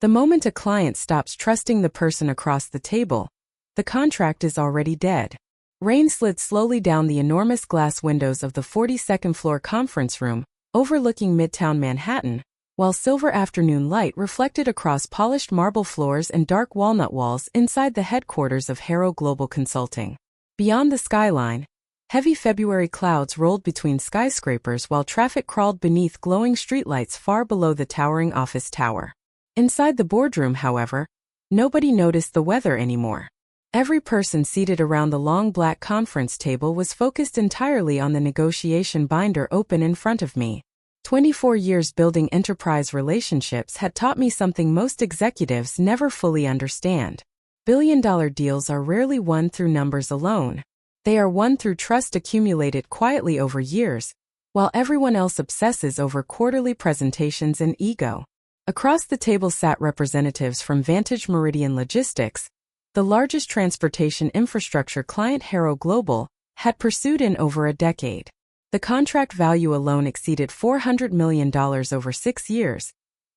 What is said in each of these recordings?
The moment a client stops trusting the person across the table, the contract is already dead. Rain slid slowly down the enormous glass windows of the 42nd floor conference room, overlooking Midtown Manhattan, while silver afternoon light reflected across polished marble floors and dark walnut walls inside the headquarters of Harrow Global Consulting. Beyond the skyline, heavy February clouds rolled between skyscrapers while traffic crawled beneath glowing streetlights far below the towering office tower. Inside the boardroom, however, nobody noticed the weather anymore. Every person seated around the long black conference table was focused entirely on the negotiation binder open in front of me. 24 years building enterprise relationships had taught me something most executives never fully understand. Billion-dollar deals are rarely won through numbers alone. They are won through trust accumulated quietly over years, while everyone else obsesses over quarterly presentations and ego. Across the table sat representatives from Vantage Meridian Logistics, the largest transportation infrastructure client Harrow Global had pursued in over a decade. The contract value alone exceeded $400 million over 6 years,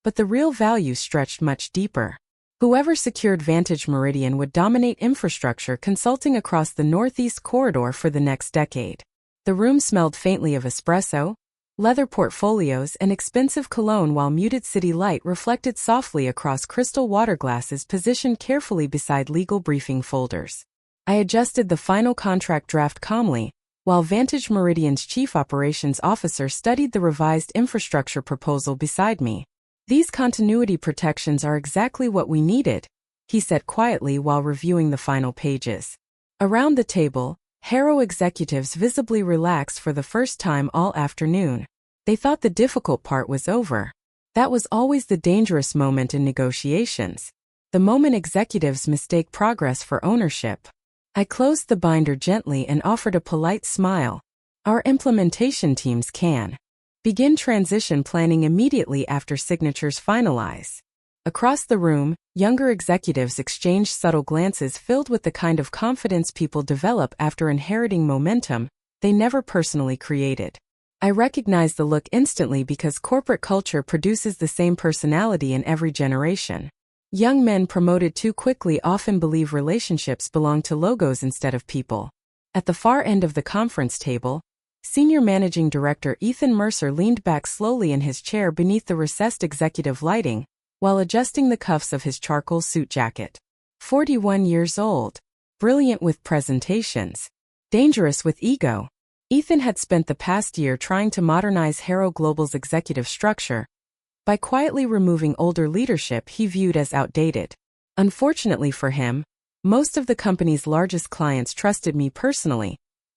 but the real value stretched much deeper. Whoever secured Vantage Meridian would dominate infrastructure consulting across the Northeast Corridor for the next decade. The room smelled faintly of espresso, leather portfolios, and expensive cologne, while muted city light reflected softly across crystal water glasses positioned carefully beside legal briefing folders. I adjusted the final contract draft calmly, while Vantage Meridian's chief operations officer studied the revised infrastructure proposal beside me. "These continuity protections are exactly what we needed," he said quietly while reviewing the final pages. Around the table, Harrow executives visibly relaxed for the first time all afternoon. They thought the difficult part was over. That was always the dangerous moment in negotiations, the moment executives mistake progress for ownership. I closed the binder gently and offered a polite smile. "Our implementation teams can begin transition planning immediately after signatures finalize." Across the room, younger executives exchanged subtle glances filled with the kind of confidence people develop after inheriting momentum they never personally created. I recognized the look instantly because corporate culture produces the same personality in every generation. Young men promoted too quickly often believe relationships belong to logos instead of people. At the far end of the conference table, Senior Managing Director Ethan Mercer leaned back slowly in his chair beneath the recessed executive lighting, while adjusting the cuffs of his charcoal suit jacket. 41 years old, brilliant with presentations, dangerous with ego. Ethan had spent the past year trying to modernize Harrow Global's executive structure by quietly removing older leadership he viewed as outdated. Unfortunately for him, most of the company's largest clients trusted me personally,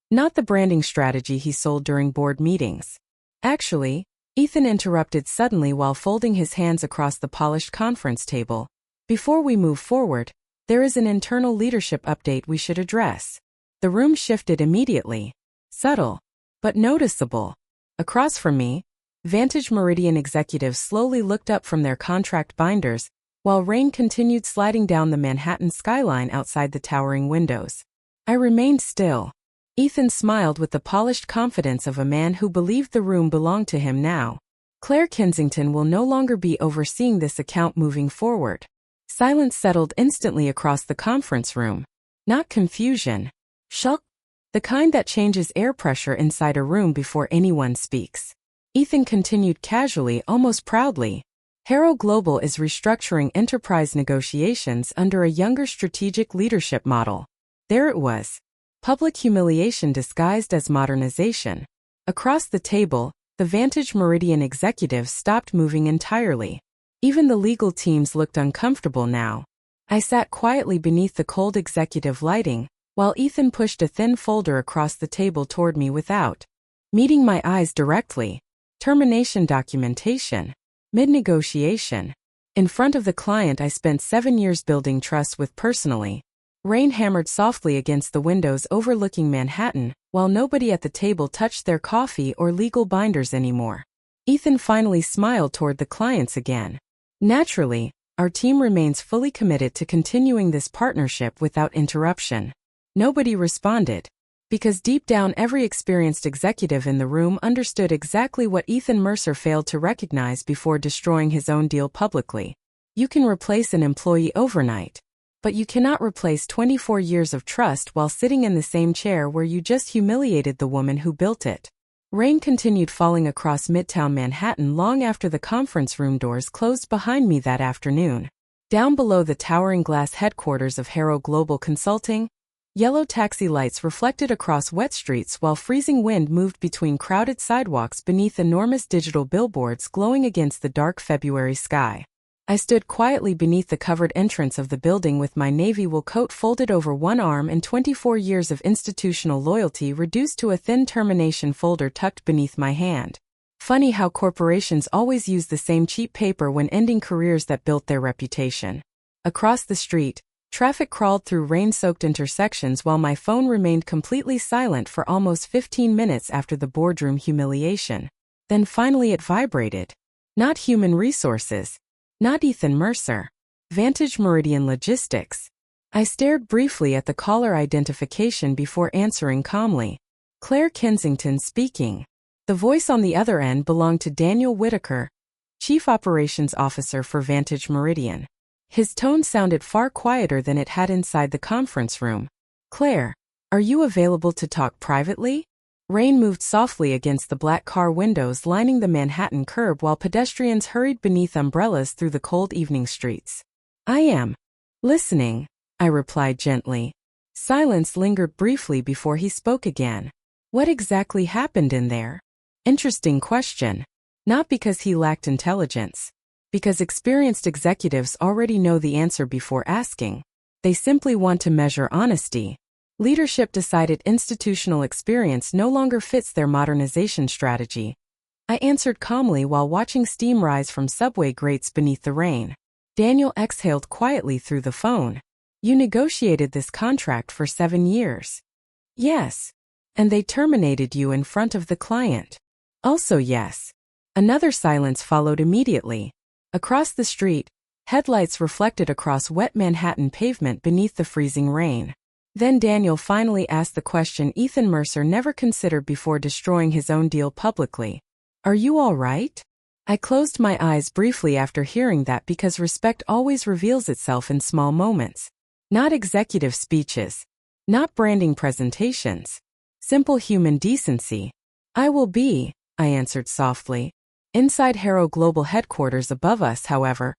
not the branding strategy he sold during board meetings. "Actually," Ethan interrupted suddenly while folding his hands across the polished conference table, "before we move forward, there is an internal leadership update we should address." The room shifted immediately. Subtle, but noticeable. Across from me, Vantage Meridian executives slowly looked up from their contract binders, while rain continued sliding down the Manhattan skyline outside the towering windows. I remained still. Ethan smiled with the polished confidence of a man who believed the room belonged to him now. "Claire Kensington will no longer be overseeing this account moving forward." Silence settled instantly across the conference room. Not confusion. Shock. The kind that changes air pressure inside a room before anyone speaks. Ethan continued casually, almost proudly. "Harrow Global is restructuring enterprise negotiations under a younger strategic leadership model." There it was. Public humiliation disguised as modernization. Across the table, the Vantage Meridian executives stopped moving entirely. Even the legal teams looked uncomfortable now. I sat quietly beneath the cold executive lighting, while Ethan pushed a thin folder across the table toward me without meeting my eyes directly. Termination documentation. Mid-negotiation. In front of the client I spent 7 years building trust with personally. Rain hammered softly against the windows overlooking Manhattan, while nobody at the table touched their coffee or legal binders anymore. Ethan finally smiled toward the clients again. "Naturally, our team remains fully committed to continuing this partnership without interruption." Nobody responded, because deep down every experienced executive in the room understood exactly what Ethan Mercer failed to recognize before destroying his own deal publicly. You can replace an employee overnight, but you cannot replace 24 years of trust while sitting in the same chair where you just humiliated the woman who built it. Rain continued falling across Midtown Manhattan long after the conference room doors closed behind me that afternoon. Down below the towering glass headquarters of Harrow Global Consulting, yellow taxi lights reflected across wet streets while freezing wind moved between crowded sidewalks beneath enormous digital billboards glowing against the dark February sky. I stood quietly beneath the covered entrance of the building with my navy wool coat folded over one arm and 24 years of institutional loyalty reduced to a thin termination folder tucked beneath my hand. Funny how corporations always use the same cheap paper when ending careers that built their reputation. Across the street, traffic crawled through rain-soaked intersections while my phone remained completely silent for almost 15 minutes after the boardroom humiliation. Then finally it vibrated. Not human resources. Not Ethan Mercer. Vantage Meridian Logistics. I stared briefly at the caller identification before answering calmly. Claire Kensington speaking. The voice on the other end belonged to Daniel Whitaker, Chief Operations Officer for Vantage Meridian. His tone sounded far quieter than it had inside the conference room. Claire, are you available to talk privately? Rain moved softly against the black car windows lining the Manhattan curb while pedestrians hurried beneath umbrellas through the cold evening streets. I am listening, I replied gently. Silence lingered briefly before he spoke again. What exactly happened in there? Interesting question. Not because he lacked intelligence. Because experienced executives already know the answer before asking. They simply want to measure honesty. Leadership decided institutional experience no longer fits their modernization strategy. I answered calmly while watching steam rise from subway grates beneath the rain. Daniel exhaled quietly through the phone. You negotiated this contract for 7 years. Yes. And they terminated you in front of the client. Also yes. Another silence followed immediately. Across the street, headlights reflected across wet Manhattan pavement beneath the freezing rain. Then Daniel finally asked the question Ethan Mercer never considered before destroying his own deal publicly. Are you all right? I closed my eyes briefly after hearing that because respect always reveals itself in small moments. Not executive speeches. Not branding presentations. Simple human decency. I will be, I answered softly. Inside Harrow Global headquarters above us, however,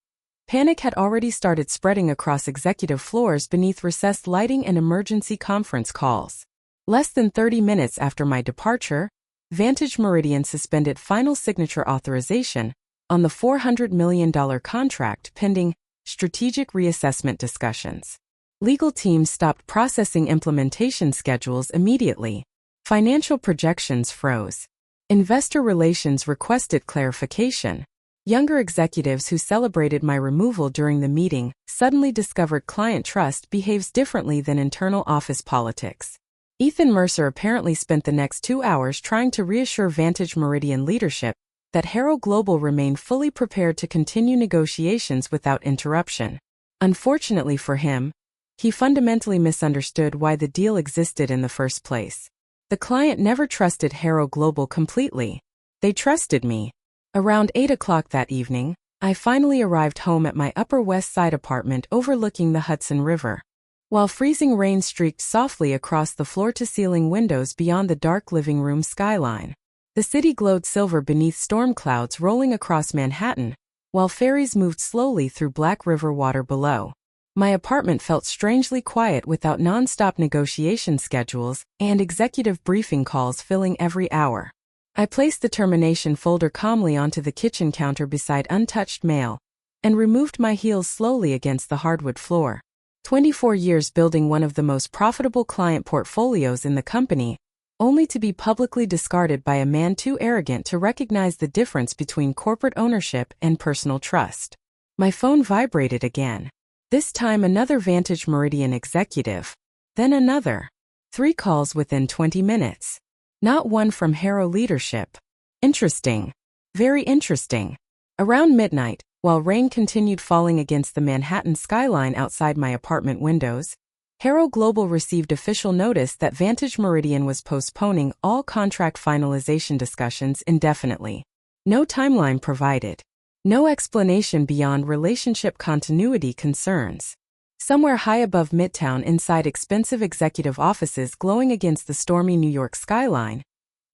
panic had already started spreading across executive floors beneath recessed lighting and emergency conference calls. Less than 30 minutes after my departure, Vantage Meridian suspended final signature authorization on the $400 million contract pending strategic reassessment discussions. Legal teams stopped processing implementation schedules immediately. Financial projections froze. Investor relations requested clarification. Younger executives who celebrated my removal during the meeting suddenly discovered client trust behaves differently than internal office politics. Ethan Mercer apparently spent the next 2 hours trying to reassure Vantage Meridian leadership that Harrow Global remained fully prepared to continue negotiations without interruption. Unfortunately for him, he fundamentally misunderstood why the deal existed in the first place. The client never trusted Harrow Global completely. They trusted me. Around 8 o'clock that evening, I finally arrived home at my Upper West Side apartment overlooking the Hudson River. While freezing rain streaked softly across the floor-to-ceiling windows beyond the dark living room skyline, the city glowed silver beneath storm clouds rolling across Manhattan, while ferries moved slowly through Black River water below. My apartment felt strangely quiet without non-stop negotiation schedules and executive briefing calls filling every hour. I placed the termination folder calmly onto the kitchen counter beside untouched mail and removed my heels slowly against the hardwood floor. 24 years building one of the most profitable client portfolios in the company, only to be publicly discarded by a man too arrogant to recognize the difference between corporate ownership and personal trust. My phone vibrated again. This time another Vantage Meridian executive. Then another. 3 calls within 20 minutes. Not one from Harrow leadership. Interesting. Very interesting. Around midnight, while rain continued falling against the Manhattan skyline outside my apartment windows, Harrow Global received official notice that Vantage Meridian was postponing all contract finalization discussions indefinitely. No timeline provided. No explanation beyond relationship continuity concerns. Somewhere high above Midtown inside expensive executive offices glowing against the stormy New York skyline,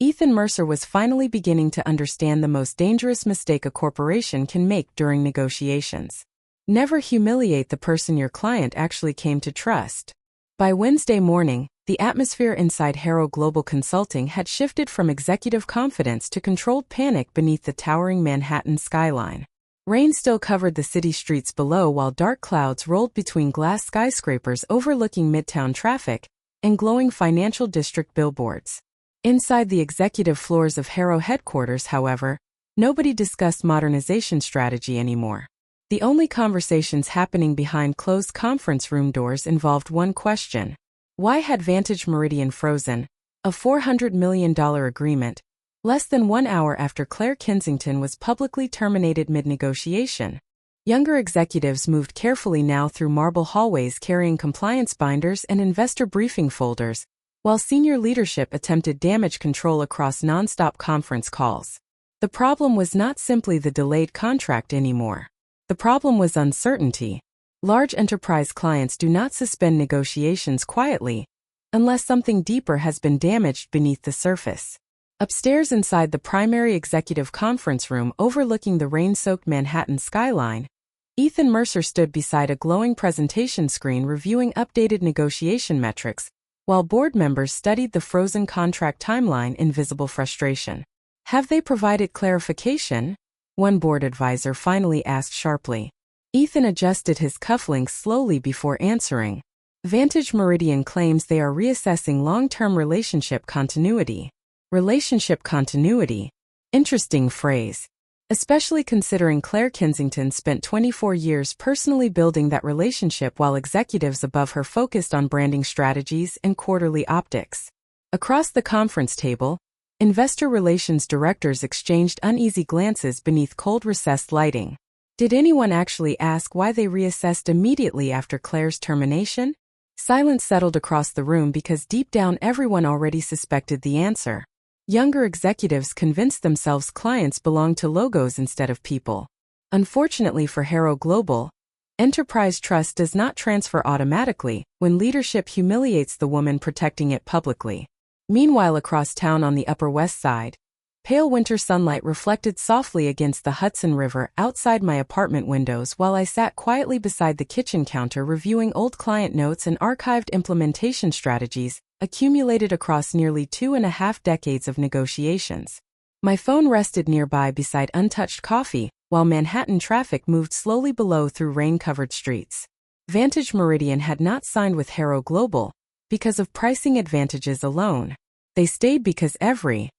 Ethan Mercer was finally beginning to understand the most dangerous mistake a corporation can make during negotiations. Never humiliate the person your client actually came to trust. By Wednesday morning, the atmosphere inside Harrow Global Consulting had shifted from executive confidence to controlled panic beneath the towering Manhattan skyline. Rain still covered the city streets below while dark clouds rolled between glass skyscrapers overlooking Midtown traffic and glowing financial district billboards. Inside the executive floors of Harrow headquarters, however, nobody discussed modernization strategy anymore. The only conversations happening behind closed conference room doors involved one question. Why had Vantage Meridian frozen, a $400 million agreement, less than 1 hour after Claire Kensington was publicly terminated mid-negotiation? Younger executives moved carefully now through marble hallways carrying compliance binders and investor briefing folders, while senior leadership attempted damage control across non-stop conference calls. The problem was not simply the delayed contract anymore. The problem was uncertainty. Large enterprise clients do not suspend negotiations quietly, unless something deeper has been damaged beneath the surface. Upstairs inside the primary executive conference room overlooking the rain-soaked Manhattan skyline, Ethan Mercer stood beside a glowing presentation screen reviewing updated negotiation metrics, while board members studied the frozen contract timeline in visible frustration. Have they provided clarification? One board advisor finally asked sharply. Ethan adjusted his cufflinks slowly before answering. Vantage Meridian claims they are reassessing long-term relationship continuity. Relationship continuity? Interesting phrase. Especially considering Claire Kensington spent 24 years personally building that relationship while executives above her focused on branding strategies and quarterly optics. Across the conference table, investor relations directors exchanged uneasy glances beneath cold recessed lighting. Did anyone actually ask why they reassessed immediately after Claire's termination? Silence settled across the room because deep down everyone already suspected the answer. Younger executives convinced themselves clients belong to logos instead of people. Unfortunately for Harrow Global, enterprise trust does not transfer automatically when leadership humiliates the woman protecting it publicly. Meanwhile, across town on the Upper West Side, pale winter sunlight reflected softly against the Hudson River outside my apartment windows while I sat quietly beside the kitchen counter reviewing old client notes and archived implementation strategies accumulated across nearly 2.5 decades of negotiations. My phone rested nearby beside untouched coffee, while Manhattan traffic moved slowly below through rain-covered streets. Vantage Meridian had not signed with Harrow Global because of pricing advantages alone. They stayed because every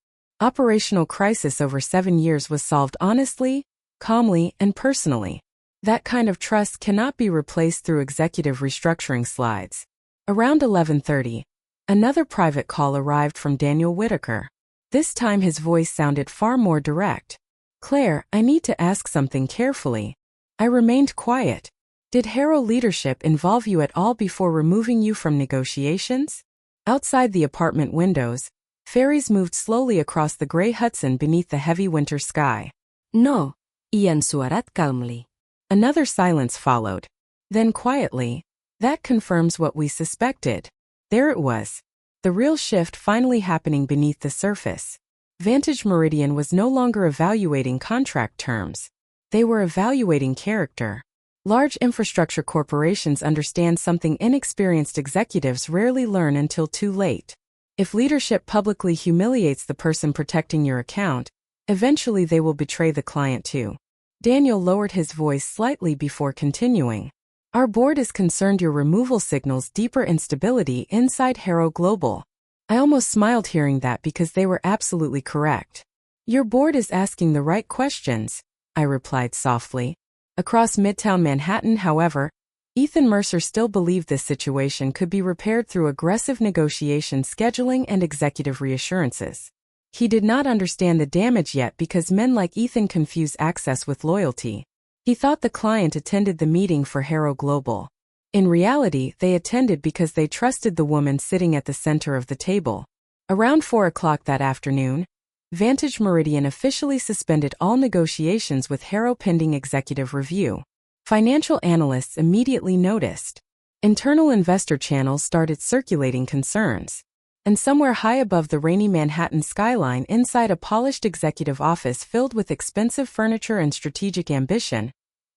operational crisis over 7 years was solved honestly, calmly, and personally. That kind of trust cannot be replaced through executive restructuring slides. Around 11:30, another private call arrived from Daniel Whitaker. This time his voice sounded far more direct. Claire, I need to ask something carefully. I remained quiet. Did Harrow leadership involve you at all before removing you from negotiations? Outside the apartment windows, ferries moved slowly across the gray Hudson beneath the heavy winter sky. No, Ian Suarat calmly. Another silence followed. Then quietly, that confirms what we suspected. There it was. The real shift finally happening beneath the surface. Vantage Meridian was no longer evaluating contract terms. They were evaluating character. Large infrastructure corporations understand something inexperienced executives rarely learn until too late. If leadership publicly humiliates the person protecting your account, eventually they will betray the client too. Daniel lowered his voice slightly before continuing. Our board is concerned your removal signals deeper instability inside Harrow Global. I almost smiled hearing that because they were absolutely correct. Your board is asking the right questions, I replied softly. Across Midtown Manhattan, however, Ethan Mercer still believed this situation could be repaired through aggressive negotiation scheduling and executive reassurances. He did not understand the damage yet because men like Ethan confuse access with loyalty. He thought the client attended the meeting for Harrow Global. In reality, they attended because they trusted the woman sitting at the center of the table. Around 4 o'clock that afternoon, Vantage Meridian officially suspended all negotiations with Harrow pending executive review. Financial analysts immediately noticed. Internal investor channels started circulating concerns. And somewhere high above the rainy Manhattan skyline, inside a polished executive office filled with expensive furniture and strategic ambition,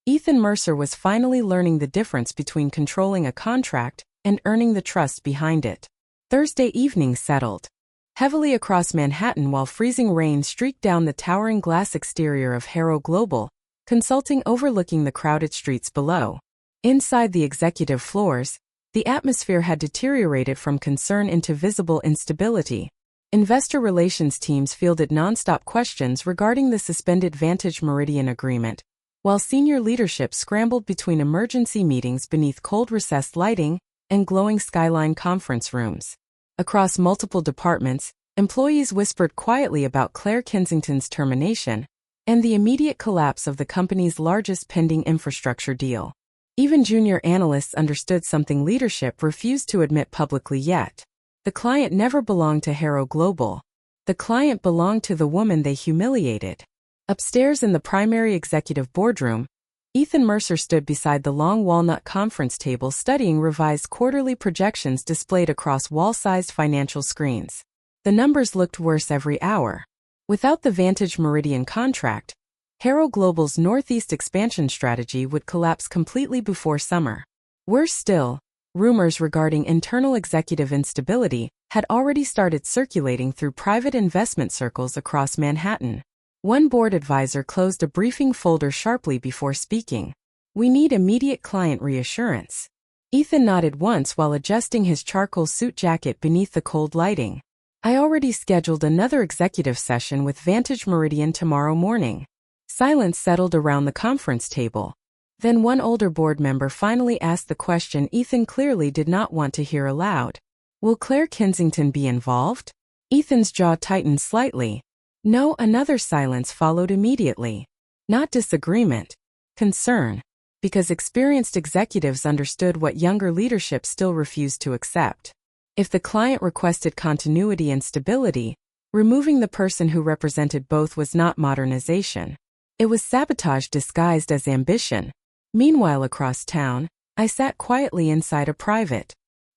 Ethan Mercer was finally learning the difference between controlling a contract and earning the trust behind it. Thursday evening settled heavily across Manhattan while freezing rain streaked down the towering glass exterior of Harrow Global Consulting overlooking the crowded streets below. Inside the executive floors, the atmosphere had deteriorated from concern into visible instability. Investor relations teams fielded nonstop questions regarding the suspended Vantage Meridian agreement, while senior leadership scrambled between emergency meetings beneath cold recessed lighting and glowing skyline conference rooms. Across multiple departments, employees whispered quietly about Claire Kensington's termination and the immediate collapse of the company's largest pending infrastructure deal. Even junior analysts understood something leadership refused to admit publicly yet. The client never belonged to Harrow Global. The client belonged to the woman they humiliated. Upstairs in the primary executive boardroom, Ethan Mercer stood beside the long walnut conference table studying revised quarterly projections displayed across wall-sized financial screens. The numbers looked worse every hour. Without the Vantage Meridian contract, Harrow Global's Northeast expansion strategy would collapse completely before summer. Worse still, rumors regarding internal executive instability had already started circulating through private investment circles across Manhattan. One board advisor closed a briefing folder sharply before speaking. "We need immediate client reassurance." Ethan nodded once while adjusting his charcoal suit jacket beneath the cold lighting. "I already scheduled another executive session with Vantage Meridian tomorrow morning." Silence settled around the conference table. Then one older board member finally asked the question Ethan clearly did not want to hear aloud. "Will Claire Kensington be involved?" Ethan's jaw tightened slightly. No, another silence followed immediately. Not disagreement, concern, because experienced executives understood what younger leadership still refused to accept. If the client requested continuity and stability, removing the person who represented both was not modernization. It was sabotage disguised as ambition. Meanwhile, across town, I sat quietly inside a private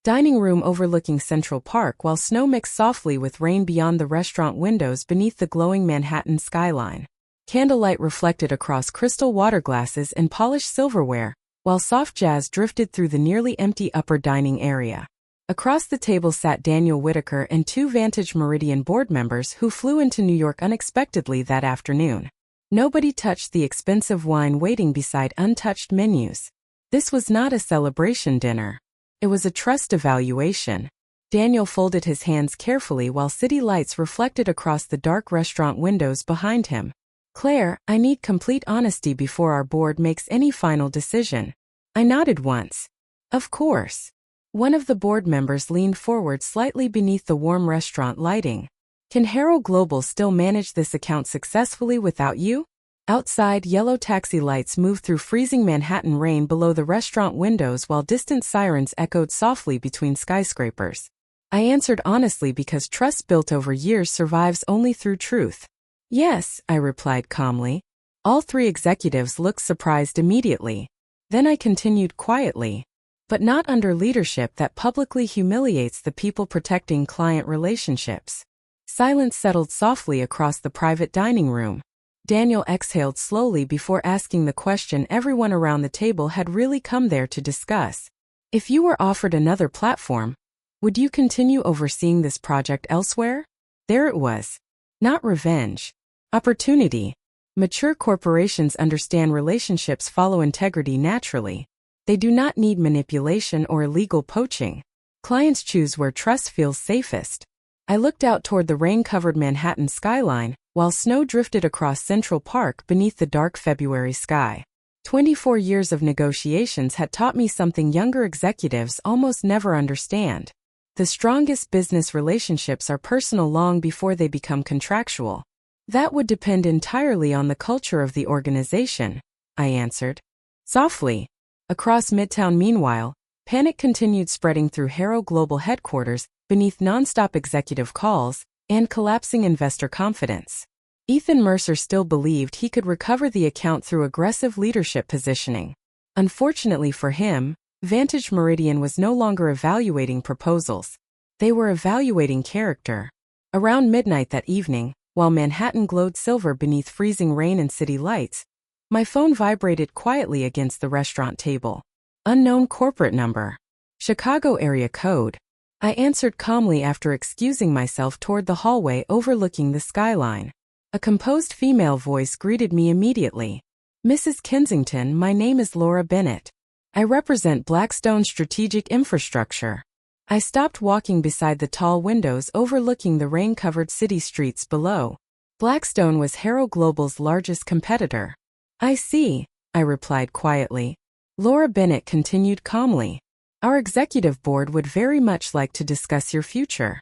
dining room overlooking Central Park while snow mixed softly with rain beyond the restaurant windows beneath the glowing Manhattan skyline. Candlelight reflected across crystal water glasses and polished silverware, while soft jazz drifted through the nearly empty upper dining area. Across the table sat Daniel Whitaker and two Vantage Meridian board members who flew into New York unexpectedly that afternoon. Nobody touched the expensive wine waiting beside untouched menus. This was not a celebration dinner. It was a trust evaluation. Daniel folded his hands carefully while city lights reflected across the dark restaurant windows behind him. "Claire, I need complete honesty before our board makes any final decision." I nodded once. "Of course." One of the board members leaned forward slightly beneath the warm restaurant lighting. "Can Harrow Global still manage this account successfully without you?" Outside, yellow taxi lights moved through freezing Manhattan rain below the restaurant windows while distant sirens echoed softly between skyscrapers. I answered honestly because trust built over years survives only through truth. "Yes," I replied calmly. All three executives looked surprised immediately. Then I continued quietly. "But not under leadership that publicly humiliates the people protecting client relationships." Silence settled softly across the private dining room. Daniel exhaled slowly before asking the question everyone around the table had really come there to discuss. "If you were offered another platform, would you continue overseeing this project elsewhere?" There it was. Not revenge. Opportunity. Mature corporations understand relationships follow integrity naturally. They do not need manipulation or illegal poaching. Clients choose where trust feels safest. I looked out toward the rain-covered Manhattan skyline, while snow drifted across Central Park beneath the dark February sky. 24 years of negotiations had taught me something younger executives almost never understand. The strongest business relationships are personal long before they become contractual. "That would depend entirely on the culture of the organization," I answered. Softly. Across Midtown meanwhile, panic continued spreading through Harrow Global headquarters, beneath nonstop executive calls, and collapsing investor confidence. Ethan Mercer still believed he could recover the account through aggressive leadership positioning. Unfortunately for him, Vantage Meridian was no longer evaluating proposals. They were evaluating character. Around midnight that evening, while Manhattan glowed silver beneath freezing rain and city lights, my phone vibrated quietly against the restaurant table. Unknown corporate number. Chicago area code. I answered calmly after excusing myself toward the hallway overlooking the skyline. A composed female voice greeted me immediately. "Mrs. Kensington, my name is Laura Bennett. I represent Blackstone Strategic Infrastructure." I stopped walking beside the tall windows overlooking the rain-covered city streets below. Blackstone was Harrow Global's largest competitor. "I see," I replied quietly. Laura Bennett continued calmly. "Our executive board would very much like to discuss your future."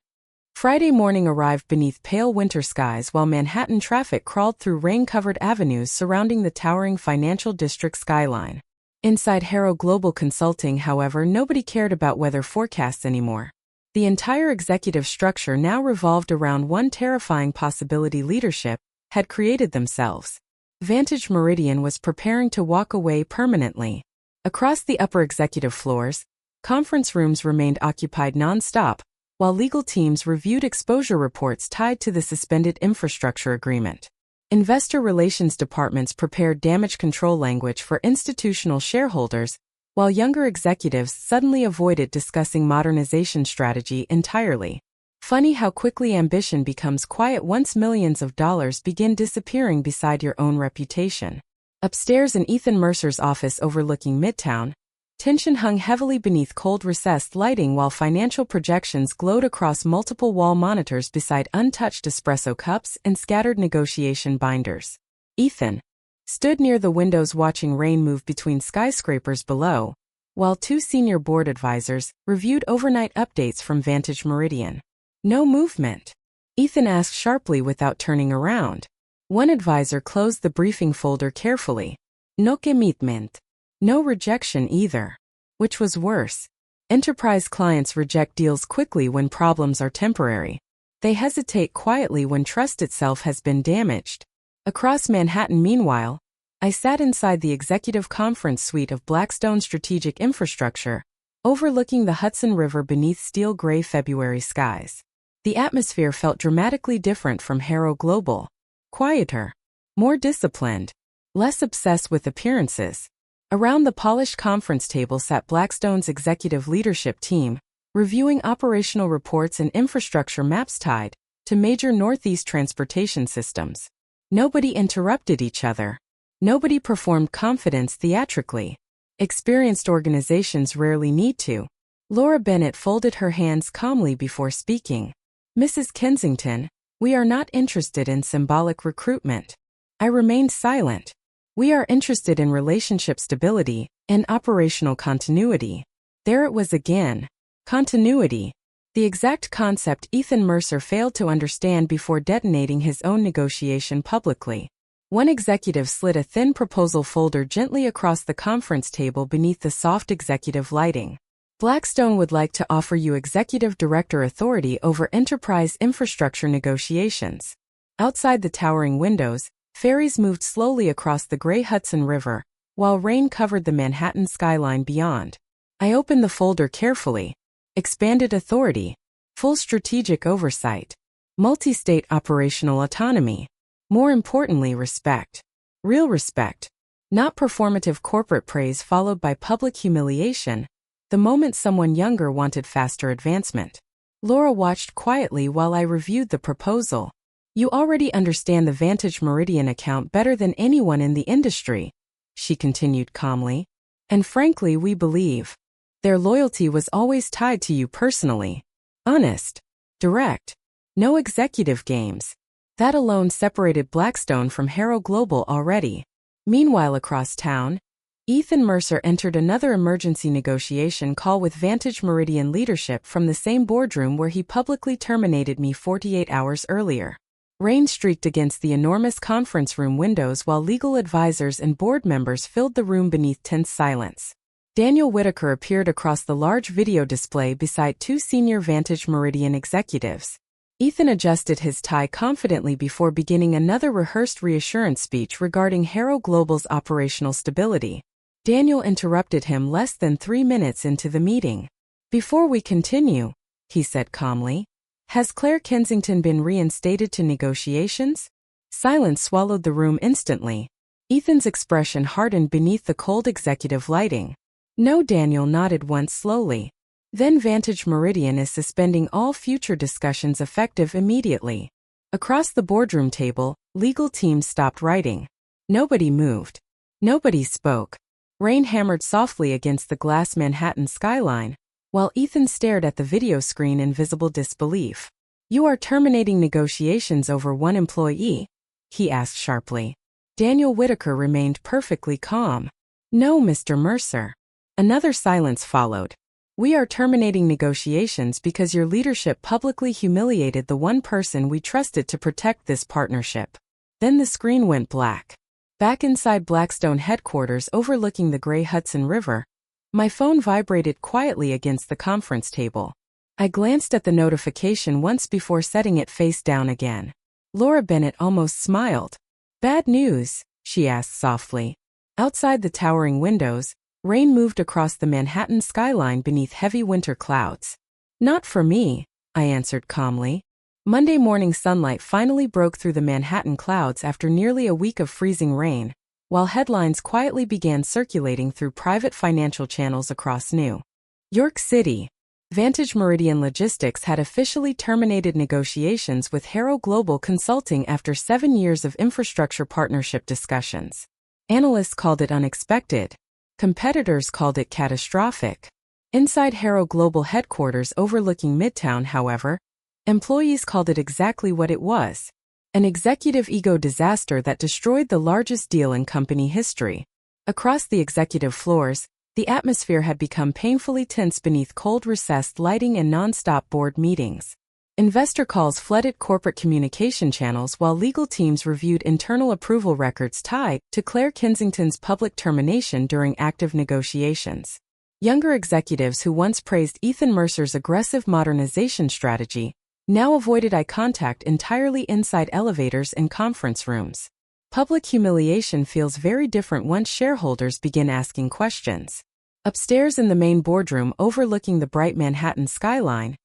Friday morning arrived beneath pale winter skies while Manhattan traffic crawled through rain-covered avenues surrounding the towering financial district skyline. Inside Harrow Global Consulting, however, nobody cared about weather forecasts anymore. The entire executive structure now revolved around one terrifying possibility: leadership had created themselves. Vantage Meridian was preparing to walk away permanently. Across the upper executive floors, conference rooms remained occupied non-stop, while legal teams reviewed exposure reports tied to the suspended infrastructure agreement. Investor relations departments prepared damage control language for institutional shareholders, while younger executives suddenly avoided discussing modernization strategy entirely. Funny how quickly ambition becomes quiet once millions of dollars begin disappearing beside your own reputation. Upstairs in Ethan Mercer's office overlooking Midtown, tension hung heavily beneath cold recessed lighting while financial projections glowed across multiple wall monitors beside untouched espresso cups and scattered negotiation binders. Ethan stood near the windows watching rain move between skyscrapers below, while two senior board advisors reviewed overnight updates from Vantage Meridian. "No movement?" Ethan asked sharply without turning around. One advisor closed the briefing folder carefully. "No commitment." No rejection either. Which was worse? Enterprise clients reject deals quickly when problems are temporary. They hesitate quietly when trust itself has been damaged. Across Manhattan, meanwhile, I sat inside the executive conference suite of Blackstone Strategic Infrastructure, overlooking the Hudson River beneath steel-gray February skies. The atmosphere felt dramatically different from Harrow Global. Quieter. More disciplined. Less obsessed with appearances. Around the polished conference table sat Blackstone's executive leadership team, reviewing operational reports and infrastructure maps tied to major Northeast transportation systems. Nobody interrupted each other. Nobody performed confidence theatrically. Experienced organizations rarely need to. Laura Bennett folded her hands calmly before speaking. "Mrs. Kensington, we are not interested in symbolic recruitment." I remained silent. "We are interested in relationship stability and operational continuity." There it was again. Continuity. The exact concept Ethan Mercer failed to understand before detonating his own negotiation publicly. One executive slid a thin proposal folder gently across the conference table beneath the soft executive lighting. "Blackstone would like to offer you executive director authority over enterprise infrastructure negotiations." Outside the towering windows, ferries moved slowly across the gray Hudson River, while rain covered the Manhattan skyline beyond. I opened the folder carefully. Expanded authority. Full strategic oversight. Multi-state operational autonomy. More importantly, respect. Real respect. Not performative corporate praise followed by public humiliation, the moment someone younger wanted faster advancement. Laura watched quietly while I reviewed the proposal. "You already understand the Vantage Meridian account better than anyone in the industry," she continued calmly. "And frankly, we believe their loyalty was always tied to you personally. Honest. Direct. No executive games." That alone separated Blackstone from Harrow Global already. Meanwhile, across town, Ethan Mercer entered another emergency negotiation call with Vantage Meridian leadership from the same boardroom where he publicly terminated me 48 hours earlier. Rain streaked against the enormous conference room windows while legal advisors and board members filled the room beneath tense silence. Daniel Whitaker appeared across the large video display beside two senior Vantage Meridian executives. Ethan adjusted his tie confidently before beginning another rehearsed reassurance speech regarding Harrow Global's operational stability. Daniel interrupted him less than 3 minutes into the meeting. "Before we continue," he said calmly, "has Claire Kensington been reinstated to negotiations?" Silence swallowed the room instantly. Ethan's expression hardened beneath the cold executive lighting. "No." Daniel nodded once slowly. "Then Vantage Meridian is suspending all future discussions effective immediately." Across the boardroom table, legal teams stopped writing. Nobody moved. Nobody spoke. Rain hammered softly against the glass Manhattan skyline, while Ethan stared at the video screen in visible disbelief. "You are terminating negotiations over one employee?" he asked sharply. Daniel Whitaker remained perfectly calm. "No, Mr. Mercer." Another silence followed. "We are terminating negotiations because your leadership publicly humiliated the one person we trusted to protect this partnership." Then the screen went black. Back inside Blackstone headquarters overlooking the gray Hudson River, my phone vibrated quietly against the conference table. I glanced at the notification once before setting it face down again. Laura Bennett almost smiled. "Bad news?" she asked softly. Outside the towering windows, rain moved across the Manhattan skyline beneath heavy winter clouds. "Not for me," I answered calmly. Monday morning sunlight finally broke through the Manhattan clouds after nearly a week of freezing rain, while headlines quietly began circulating through private financial channels across New York City. Vantage Meridian Logistics had officially terminated negotiations with Harrow Global Consulting after 7 years of infrastructure partnership discussions. Analysts called it unexpected. Competitors called it catastrophic. Inside Harrow Global headquarters overlooking Midtown, however, employees called it exactly what it was: an executive ego disaster that destroyed the largest deal in company history. Across the executive floors, the atmosphere had become painfully tense beneath cold recessed lighting and non-stop board meetings. Investor calls flooded corporate communication channels while legal teams reviewed internal approval records tied to Claire Kensington's public termination during active negotiations. Younger executives who once praised Ethan Mercer's aggressive modernization strategy now avoided eye contact entirely inside elevators and conference rooms. Public humiliation feels very different once shareholders begin asking questions. Upstairs in the main boardroom overlooking the bright Manhattan skyline,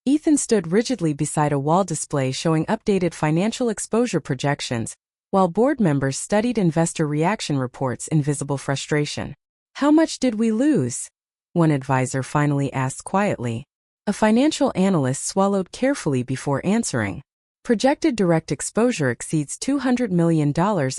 Ethan stood rigidly beside a wall display showing updated financial exposure projections, while board members studied investor reaction reports in visible frustration. "How much did we lose?" one advisor finally asked quietly. A financial analyst swallowed carefully before answering. "Projected direct exposure exceeds $200 million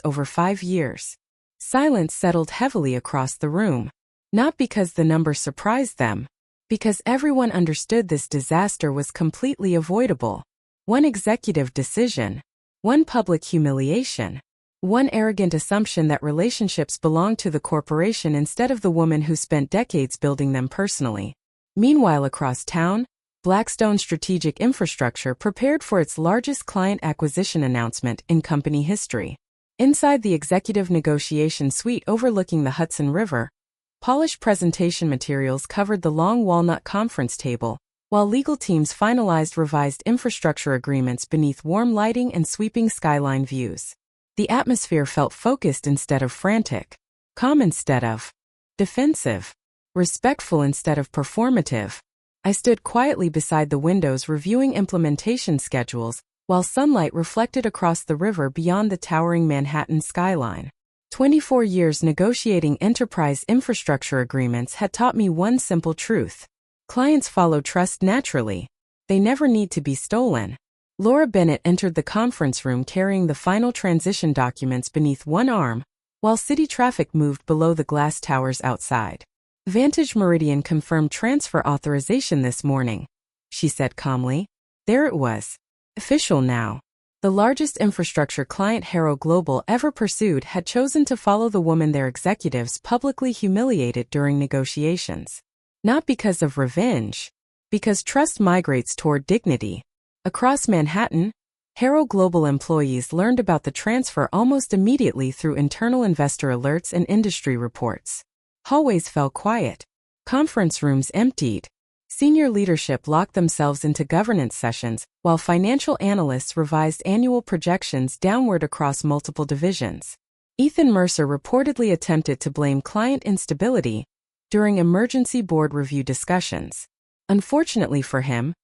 over 5 years." Silence settled heavily across the room. Not because the number surprised them, because everyone understood this disaster was completely avoidable. One executive decision, one public humiliation, one arrogant assumption that relationships belonged to the corporation instead of the woman who spent decades building them personally. Meanwhile, across town, Blackstone Strategic Infrastructure prepared for its largest client acquisition announcement in company history. Inside the executive negotiation suite overlooking the Hudson River, polished presentation materials covered the long walnut conference table, while legal teams finalized revised infrastructure agreements beneath warm lighting and sweeping skyline views. The atmosphere felt focused instead of frantic, calm instead of defensive, respectful instead of performative. I stood quietly beside the windows reviewing implementation schedules, while sunlight reflected across the river beyond the towering Manhattan skyline. 24 years negotiating enterprise infrastructure agreements had taught me one simple truth. Clients follow trust naturally. They never need to be stolen. Laura Bennett entered the conference room carrying the final transition documents beneath one arm, while city traffic moved below the glass towers outside. "Vantage Meridian confirmed transfer authorization this morning," she said calmly. There it was. Official now. The largest infrastructure client Harrow Global ever pursued had chosen to follow the woman their executives publicly humiliated during negotiations. Not because of revenge, because trust migrates toward dignity. Across Manhattan, Harrow Global employees learned about the transfer almost immediately through internal investor alerts and industry reports. Hallways fell quiet. Conference rooms emptied. Senior leadership locked themselves into governance sessions, while financial analysts revised annual projections downward across multiple divisions. Ethan Mercer reportedly attempted to blame client instability during emergency board review discussions. Unfortunately for him,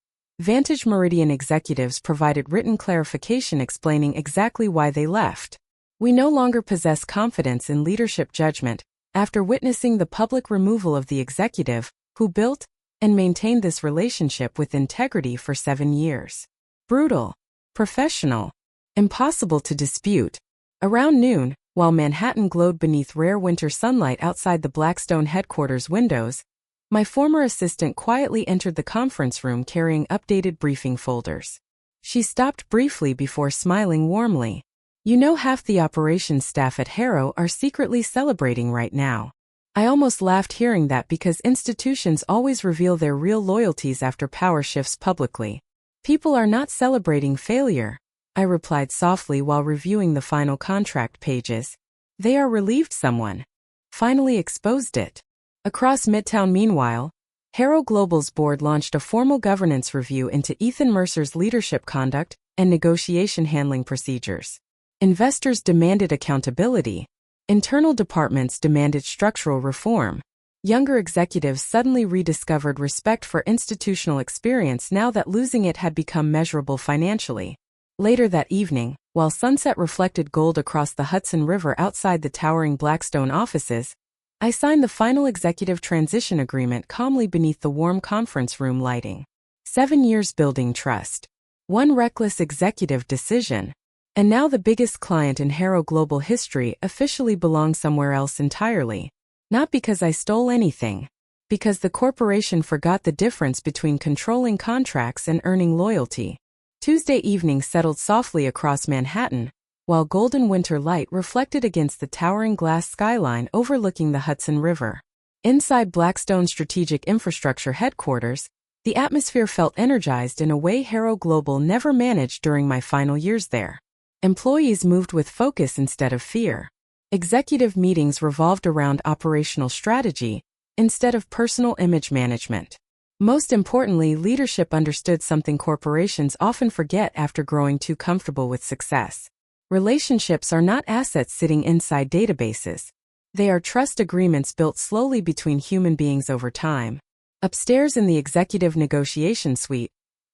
Vantage Meridian executives provided written clarification explaining exactly why they left. We no longer possess confidence in leadership judgment after witnessing the public removal of the executive who built and maintained this relationship with integrity for 7 years. Brutal, professional, impossible to dispute. Around noon, while Manhattan glowed beneath rare winter sunlight outside the Blackstone headquarters windows, my former assistant quietly entered the conference room carrying updated briefing folders. She stopped briefly before smiling warmly. You know, half the operations staff at Harrow are secretly celebrating right now. I almost laughed hearing that because institutions always reveal their real loyalties after power shifts publicly. People are not celebrating failure, I replied softly while reviewing the final contract pages. They are relieved someone finally exposed it. Across Midtown meanwhile, Harrow Global's board launched a formal governance review into Ethan Mercer's leadership conduct and negotiation handling procedures. Investors demanded accountability. Internal departments demanded structural reform. Younger executives suddenly rediscovered respect for institutional experience now that losing it had become measurable financially. Later that evening, while sunset reflected gold across the Hudson River outside the towering Blackstone offices, I signed the final executive transition agreement calmly beneath the warm conference room lighting. 7 years building trust. One reckless executive decision. And now the biggest client in Harrow Global history officially belongs somewhere else entirely. Not because I stole anything. Because the corporation forgot the difference between controlling contracts and earning loyalty. Tuesday evening settled softly across Manhattan, while golden winter light reflected against the towering glass skyline overlooking the Hudson River. Inside Blackstone Strategic Infrastructure headquarters, the atmosphere felt energized in a way Harrow Global never managed during my final years there. Employees moved with focus instead of fear. Executive meetings revolved around operational strategy instead of personal image management. Most importantly, leadership understood something corporations often forget after growing too comfortable with success. Relationships are not assets sitting inside databases. They are trust agreements built slowly between human beings over time. Upstairs in the executive negotiation suite,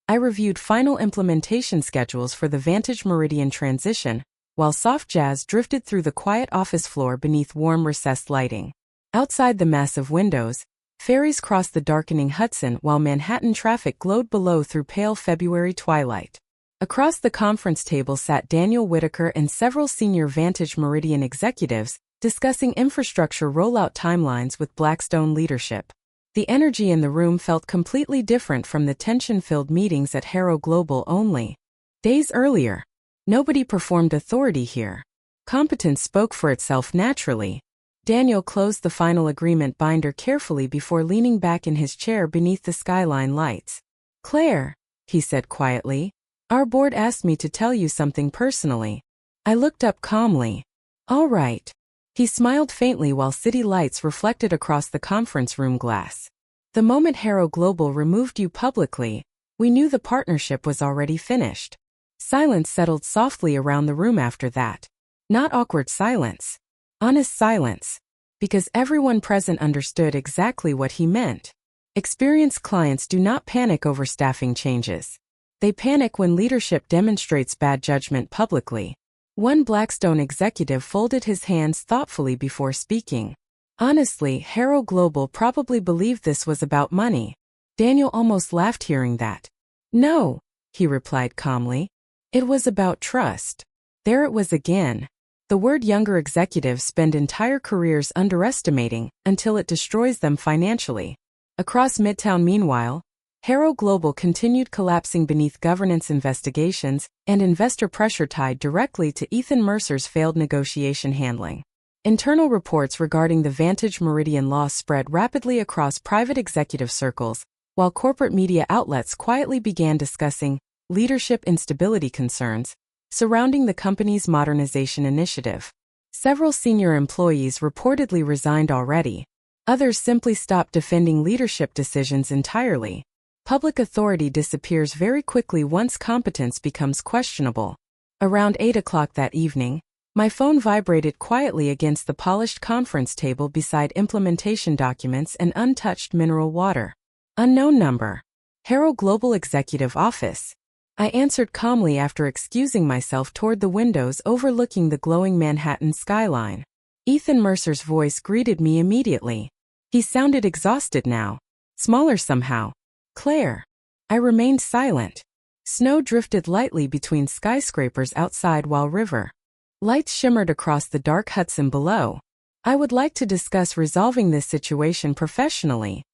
I reviewed final implementation schedules for the Vantage Meridian transition, while soft jazz drifted through the quiet office floor beneath warm recessed lighting. Outside the massive windows, ferries crossed the darkening Hudson while Manhattan traffic glowed below through pale February twilight. Across the conference table sat Daniel Whitaker and several senior Vantage Meridian executives, discussing infrastructure rollout timelines with Blackstone leadership. The energy in the room felt completely different from the tension-filled meetings at Harrow Global only. Days earlier, nobody performed authority here. Competence spoke for itself naturally. Daniel closed the final agreement binder carefully before leaning back in his chair beneath the skyline lights. "Claire," he said quietly, "our board asked me to tell you something personally." I looked up calmly. "All right." He smiled faintly while city lights reflected across the conference room glass. "The moment Harrow Global removed you publicly, we knew the partnership was already finished." Silence settled softly around the room after that. Not awkward silence. Honest silence. Because everyone present understood exactly what he meant. Experienced clients do not panic over staffing changes. They panic when leadership demonstrates bad judgment publicly. One Blackstone executive folded his hands thoughtfully before speaking. Honestly, Harrow Global probably believed this was about money. Daniel almost laughed hearing that. "No," he replied calmly. "It was about trust." There it was again. The word younger executives spend entire careers underestimating until it destroys them financially. Across Midtown meanwhile, Harrow Global continued collapsing beneath governance investigations and investor pressure tied directly to Ethan Mercer's failed negotiation handling. Internal reports regarding the Vantage Meridian loss spread rapidly across private executive circles, while corporate media outlets quietly began discussing leadership instability concerns surrounding the company's modernization initiative. Several senior employees reportedly resigned already. Others simply stop defending leadership decisions entirely. Public authority disappears very quickly once competence becomes questionable. Around 8 o'clock that evening, my phone vibrated quietly against the polished conference table beside implementation documents and untouched mineral water. Unknown number. Harrow Global Executive Office. I answered calmly after excusing myself toward the windows overlooking the glowing Manhattan skyline. Ethan Mercer's voice greeted me immediately. He sounded exhausted now. Smaller somehow. Claire. I remained silent. Snow drifted lightly between skyscrapers outside while river lights shimmered across the dark Hudson below. I would like to discuss resolving this situation professionally,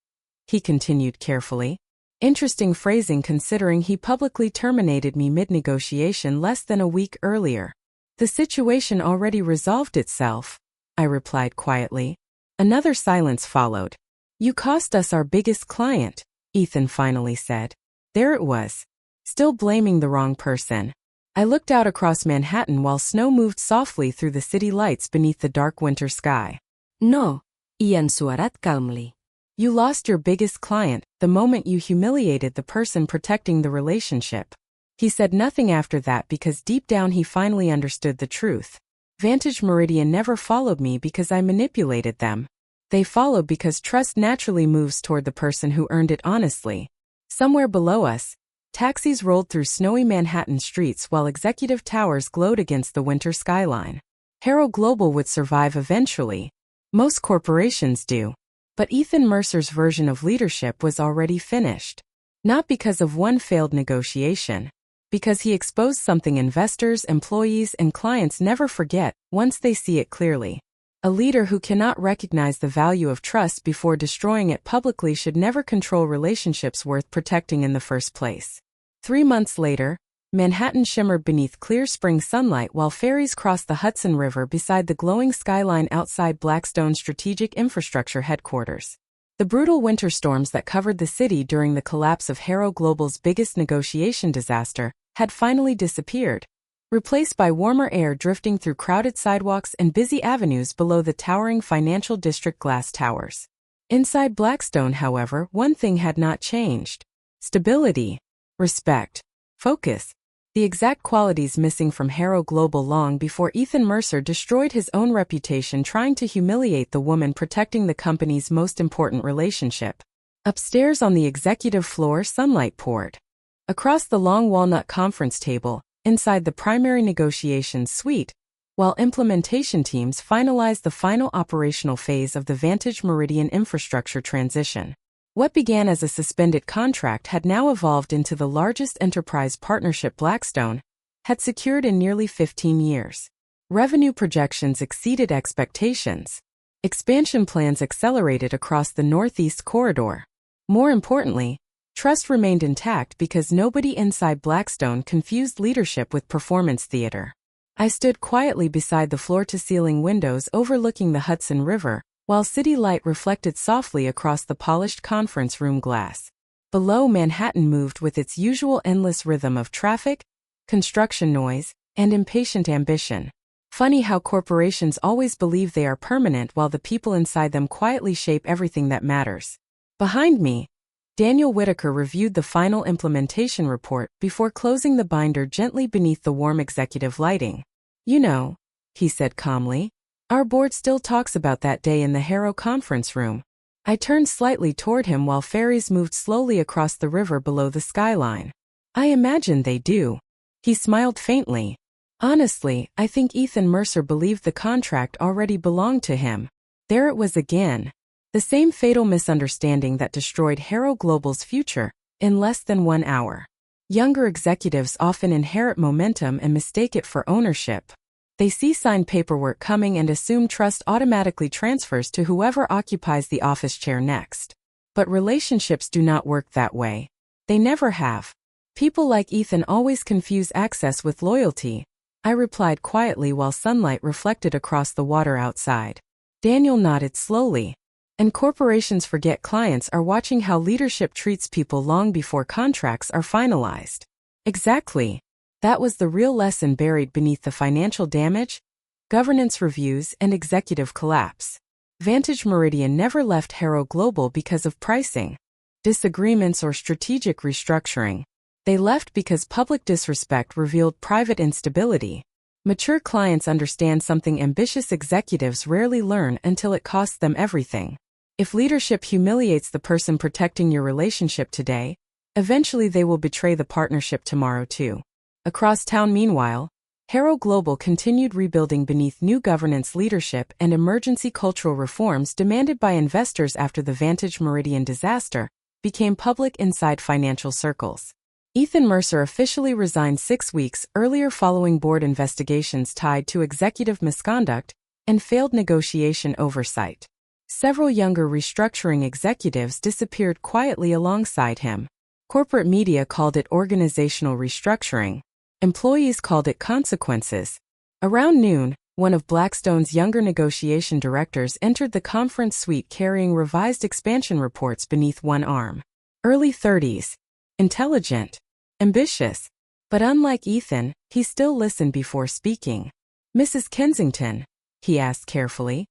he continued carefully. Interesting phrasing considering he publicly terminated me mid-negotiation less than a week earlier. The situation already resolved itself, I replied quietly. Another silence followed. You cost us our biggest client, Ethan finally said. There it was. Still blaming the wrong person. I looked out across Manhattan while snow moved softly through the city lights beneath the dark winter sky. No, Ian Suarat calmly. You lost your biggest client the moment you humiliated the person protecting the relationship. He said nothing after that because deep down he finally understood the truth. Vantage Meridian never followed me because I manipulated them. They followed because trust naturally moves toward the person who earned it honestly. Somewhere below us, taxis rolled through snowy Manhattan streets while executive towers glowed against the winter skyline. Harrow Global would survive eventually. Most corporations do. But Ethan Mercer's version of leadership was already finished. Not because of one failed negotiation. Because he exposed something investors, employees, and clients never forget once they see it clearly. A leader who cannot recognize the value of trust before destroying it publicly should never control relationships worth protecting in the first place. 3 months later, Manhattan shimmered beneath clear spring sunlight while ferries crossed the Hudson River beside the glowing skyline outside Blackstone's strategic infrastructure headquarters. The brutal winter storms that covered the city during the collapse of Harrow Global's biggest negotiation disaster had finally disappeared, replaced by warmer air drifting through crowded sidewalks and busy avenues below the towering financial district glass towers. Inside Blackstone, however, one thing had not changed. Stability. Respect. Focus. The exact qualities missing from Harrow Global long before Ethan Mercer destroyed his own reputation trying to humiliate the woman protecting the company's most important relationship. Upstairs on the executive floor, sunlight poured. Across the long walnut conference table, inside the primary negotiations suite, while implementation teams finalized the final operational phase of the Vantage Meridian infrastructure transition. What began as a suspended contract had now evolved into the largest enterprise partnership Blackstone had secured in nearly 15 years. Revenue projections exceeded expectations. Expansion plans accelerated across the Northeast Corridor. More importantly, trust remained intact because nobody inside Blackstone confused leadership with performance theater. I stood quietly beside the floor-to-ceiling windows overlooking the Hudson River, while city light reflected softly across the polished conference room glass. Below, Manhattan moved with its usual endless rhythm of traffic, construction noise, and impatient ambition. Funny how corporations always believe they are permanent while the people inside them quietly shape everything that matters. Behind me, Daniel Whitaker reviewed the final implementation report before closing the binder gently beneath the warm executive lighting. You know, he said calmly, our board still talks about that day in the Harrow conference room. I turned slightly toward him while ferries moved slowly across the river below the skyline. I imagine they do. He smiled faintly. Honestly, I think Ethan Mercer believed the contract already belonged to him. There it was again. The same fatal misunderstanding that destroyed Harrow Global's future in less than 1 hour. Younger executives often inherit momentum and mistake it for ownership. They see signed paperwork coming and assume trust automatically transfers to whoever occupies the office chair next. But relationships do not work that way. They never have. People like Ethan always confuse access with loyalty, I replied quietly while sunlight reflected across the water outside. Daniel nodded slowly. And corporations forget clients are watching how leadership treats people long before contracts are finalized. Exactly. That was the real lesson buried beneath the financial damage, governance reviews, and executive collapse. Vantage Meridian never left Harrow Global because of pricing, disagreements, or strategic restructuring. They left because public disrespect revealed private instability. Mature clients understand something ambitious executives rarely learn until it costs them everything. If leadership humiliates the person protecting your relationship today, eventually they will betray the partnership tomorrow too. Across town, meanwhile, Harrow Global continued rebuilding beneath new governance leadership and emergency cultural reforms demanded by investors after the Vantage Meridian disaster became public inside financial circles. Ethan Mercer officially resigned 6 weeks earlier following board investigations tied to executive misconduct and failed negotiation oversight. Several younger restructuring executives disappeared quietly alongside him. Corporate media called it organizational restructuring. Employees called it consequences. Around noon, one of Blackstone's younger negotiation directors entered the conference suite carrying revised expansion reports beneath one arm. Early 30s. Intelligent. Ambitious. But unlike Ethan, he still listened before speaking. "Mrs. Kensington," he asked carefully,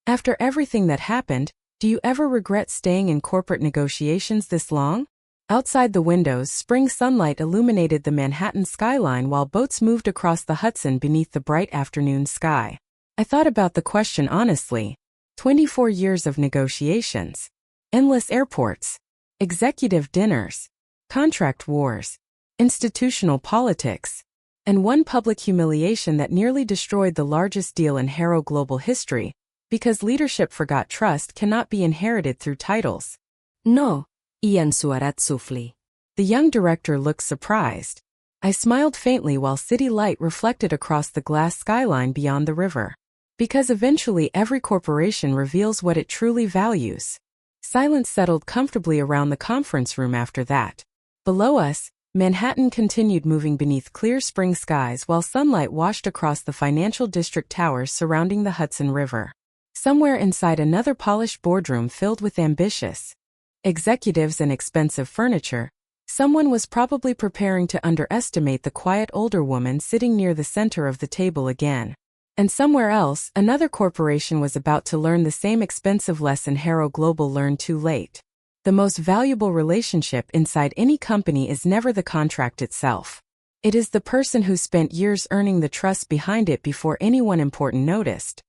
"after everything that happened, do you ever regret staying in corporate negotiations this long?" Outside the windows, spring sunlight illuminated the Manhattan skyline while boats moved across the Hudson beneath the bright afternoon sky. I thought about the question honestly. 24 years of negotiations. Endless airports. Executive dinners. Contract wars. Institutional politics. And one public humiliation that nearly destroyed the largest deal in Harrow Global history, because leadership forgot trust cannot be inherited through titles. No, iyan suarat sufli. The young director looked surprised. I smiled faintly while city light reflected across the glass skyline beyond the river. Because eventually every corporation reveals what it truly values. Silence settled comfortably around the conference room after that. Below us, Manhattan continued moving beneath clear spring skies while sunlight washed across the financial district towers surrounding the Hudson River. Somewhere inside another polished boardroom filled with ambitious executives and expensive furniture, someone was probably preparing to underestimate the quiet older woman sitting near the center of the table again. And somewhere else, another corporation was about to learn the same expensive lesson Harrow Global learned too late. The most valuable relationship inside any company is never the contract itself. It is the person who spent years earning the trust behind it before anyone important noticed.